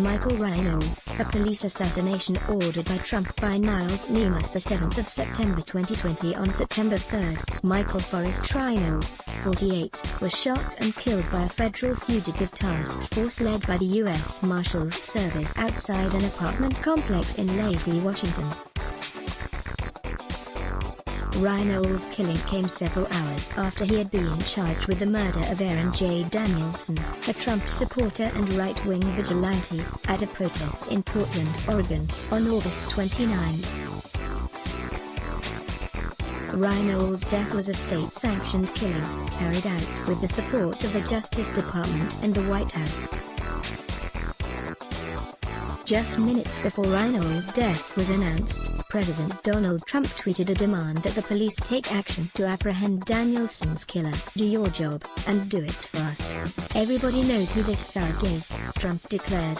Michael Reinoehl, a police assassination ordered by Trump by Niles Nemeth the 7th of September 2020. On September 3, Michael Reinoehl, 48, was shot and killed by a federal fugitive task force led by the U.S. Marshals Service outside an apartment complex in Lacey, Washington. Reinoehl's killing came several hours after he had been charged with the murder of Aaron J. Danielson, a Trump supporter and right-wing vigilante, at a protest in Portland, Oregon, on August 29. Reinoehl's death was a state-sanctioned killing, carried out with the support of the Justice Department and the White House. Just minutes before Reinoehl's death was announced, President Donald Trump tweeted a demand that the police take action to apprehend Danielson's killer. "Do your job, and do it fast. Everybody knows who this thug is," Trump declared.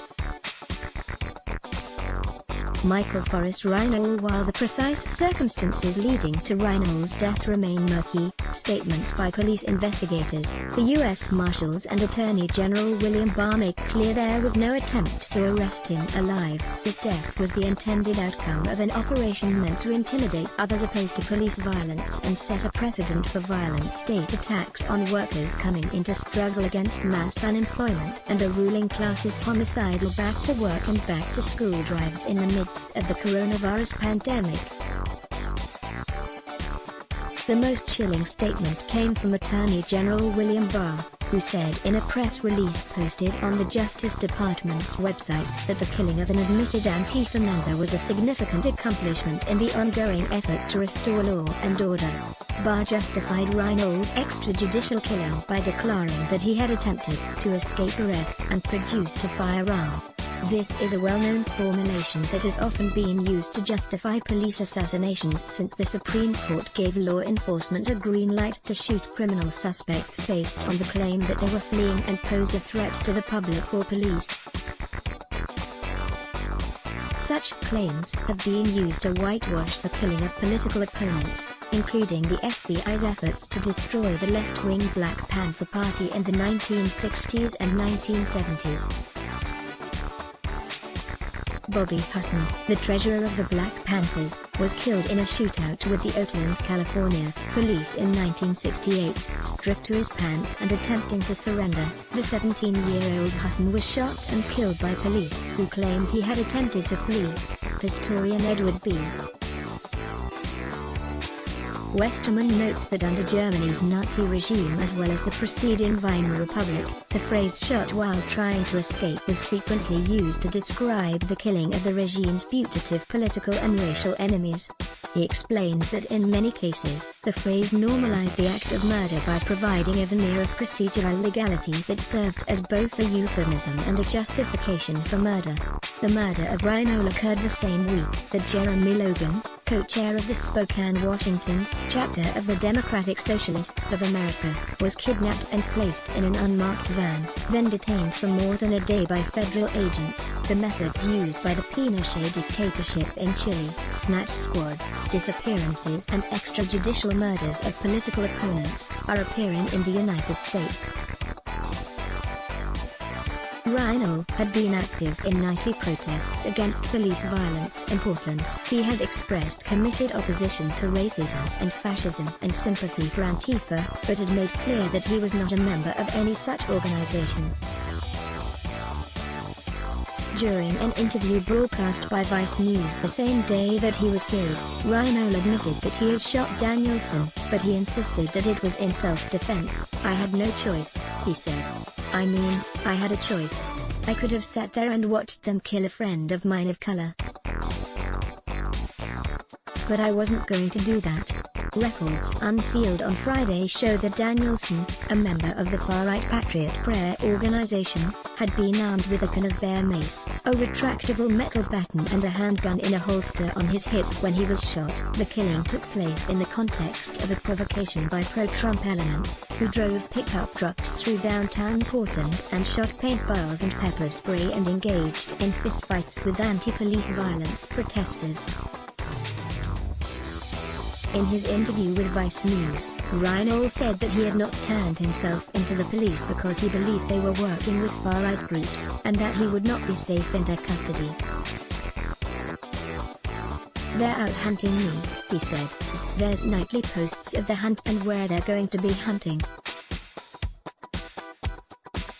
Michael Reinoehl. While the precise circumstances leading to Reinoehl's death remain murky, statements by police investigators, the U.S. Marshals and Attorney General William Barr make clear there was no attempt to arrest him alive. His death was the intended outcome of an operation meant to intimidate others opposed to police violence and set a precedent for violent state attacks on workers coming into struggle against mass unemployment and the ruling class's homicidal back-to-work and back-to-school drives in the midst of the coronavirus pandemic. The most chilling statement came from Attorney General William Barr, who said in a press release posted on the Justice Department's website that the killing of an admitted Antifa member was a significant accomplishment in the ongoing effort to restore law and order. Barr justified Reinoehl's extrajudicial killing by declaring that he had attempted to escape arrest and produced a firearm. This is a well-known formulation that has often been used to justify police assassinations since the Supreme Court gave law enforcement a green light to shoot criminal suspects based on the claim that they were fleeing and posed a threat to the public or police. Such claims have been used to whitewash the killing of political opponents, including the FBI's efforts to destroy the left-wing Black Panther Party in the 1960s and 1970s. Bobby Hutton, the treasurer of the Black Panthers, was killed in a shootout with the Oakland, California, police in 1968. Stripped to his pants and attempting to surrender, the 17-year-old Hutton was shot and killed by police who claimed he had attempted to flee. Historian Edward B. Westerman notes that under Germany's Nazi regime as well as the preceding Weimar Republic, the phrase "shot while trying to escape" was frequently used to describe the killing of the regime's putative political and racial enemies. He explains that in many cases, the phrase normalized the act of murder by providing a veneer of procedural legality that served as both a euphemism and a justification for murder. The murder of Reinoehl occurred the same week that Jeremy Logan, co-chair of the Spokane, Washington, chapter of the Democratic Socialists of America, was kidnapped and placed in an unmarked van, then detained for more than a day by federal agents. The methods used by the Pinochet dictatorship in Chile, snatch squads, disappearances and extrajudicial murders of political opponents, are appearing in the United States. Reinoehl had been active in nightly protests against police violence in Portland. He had expressed committed opposition to racism and fascism and sympathy for Antifa, but had made clear that he was not a member of any such organization. During an interview broadcast by Vice News the same day that he was killed, Reinoehl admitted that he had shot Danielson, but he insisted that it was in self-defense. "I had no choice," he said. "I mean, I had a choice. I could have sat there and watched them kill a friend of mine of color. But I wasn't going to do that." Records unsealed on Friday show that Danielson, a member of the far-right Patriot Prayer organization, had been armed with a can of bear mace, a retractable metal baton and a handgun in a holster on his hip when he was shot. The killing took place in the context of a provocation by pro-Trump elements, who drove pickup trucks through downtown Portland and shot paintballs and pepper spray and engaged in fistfights with anti-police violence protesters. In his interview with Vice News, Reinoehl said that he had not turned himself into the police because he believed they were working with far-right groups, and that he would not be safe in their custody. "They're out hunting me," he said. "There's nightly posts of the hunt and where they're going to be hunting.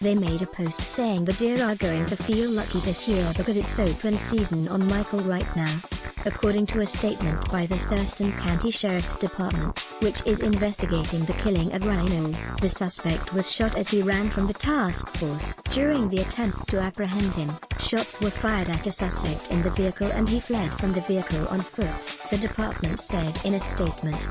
They made a post saying the deer are going to feel lucky this year because it's open season on Michael Reinoehl," according to a statement by the Thurston County Sheriff's Department, which is investigating the killing of Reinoehl. The suspect was shot as he ran from the task force. During the attempt to apprehend him, shots were fired at the suspect in the vehicle and he fled from the vehicle on foot, the department said in a statement.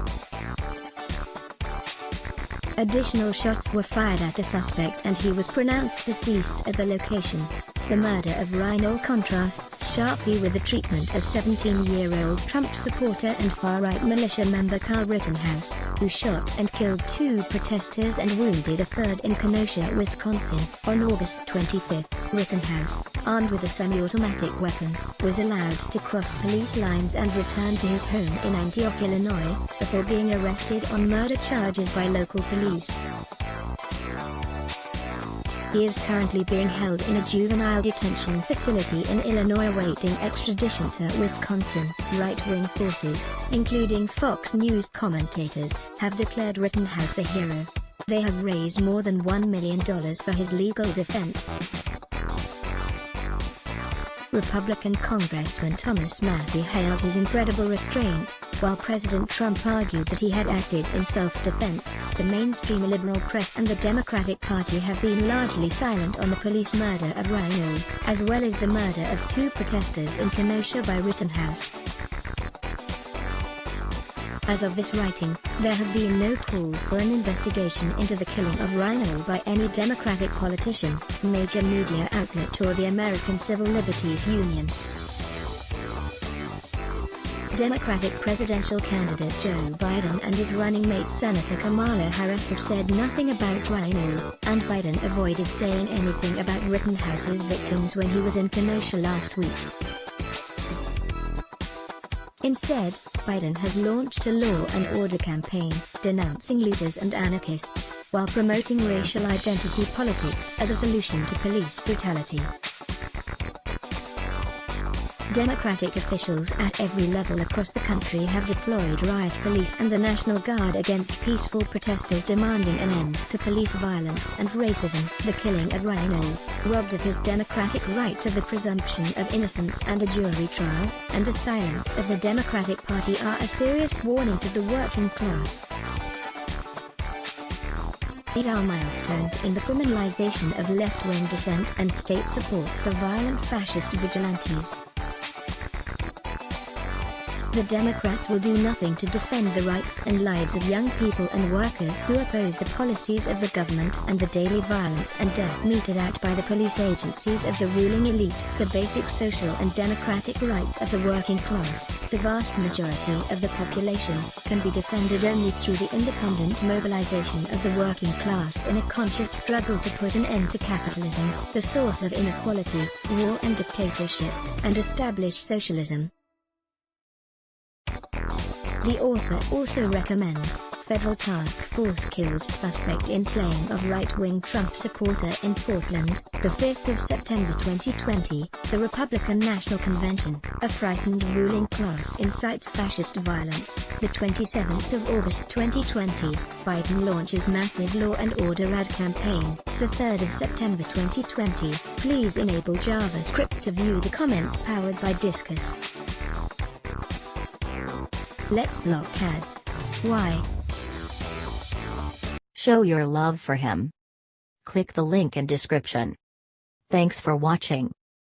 Additional shots were fired at the suspect and he was pronounced deceased at the location. The murder of Reinoehl contrasts sharply with the treatment of 17-year-old Trump supporter and far-right militia member Kyle Rittenhouse, who shot and killed 2 protesters and wounded a third in Kenosha, Wisconsin, on August 25. Rittenhouse, armed with a semi-automatic weapon, was allowed to cross police lines and return to his home in Antioch, Illinois, before being arrested on murder charges by local police. He is currently being held in a juvenile detention facility in Illinois awaiting extradition to Wisconsin. Right-wing forces, including Fox News commentators, have declared Rittenhouse a hero. They have raised more than $1 million for his legal defense. Republican Congressman Thomas Massie hailed his incredible restraint, while President Trump argued that he had acted in self-defense. The mainstream liberal press and the Democratic Party have been largely silent on the police murder of Reinoehl, as well as the murder of 2 protesters in Kenosha by Rittenhouse. As of this writing, there have been no calls for an investigation into the killing of Reinoehl by any Democratic politician, major media outlet or the American Civil Liberties Union. Democratic presidential candidate Joe Biden and his running mate Senator Kamala Harris have said nothing about Reinoehl, and Biden avoided saying anything about Rittenhouse's victims when he was in Kenosha last week. Instead, Biden has launched a law and order campaign, denouncing looters and anarchists, while promoting racial identity politics as a solution to police brutality. Democratic officials at every level across the country have deployed riot police and the National Guard against peaceful protesters demanding an end to police violence and racism. The killing of Reinoehl, robbed of his democratic right to the presumption of innocence and a jury trial, and the silence of the Democratic Party are a serious warning to the working class. These are milestones in the criminalization of left-wing dissent and state support for violent fascist vigilantes. The Democrats will do nothing to defend the rights and lives of young people and workers who oppose the policies of the government and the daily violence and death meted out by the police agencies of the ruling elite. The basic social and democratic rights of the working class, the vast majority of the population, can be defended only through the independent mobilization of the working class in a conscious struggle to put an end to capitalism, the source of inequality, war and dictatorship, and establish socialism. The author also recommends, federal task force kills suspect in slaying of right-wing Trump supporter in Portland. The 5th of September 2020, the Republican National Convention, a frightened ruling class incites fascist violence. The 27th of August 2020, Biden launches massive law and order ad campaign. The 3rd of September 2020, please enable JavaScript to view the comments powered by Disqus. Let's block ads. Why? Show your love for him. Click the link in description. Thanks for watching.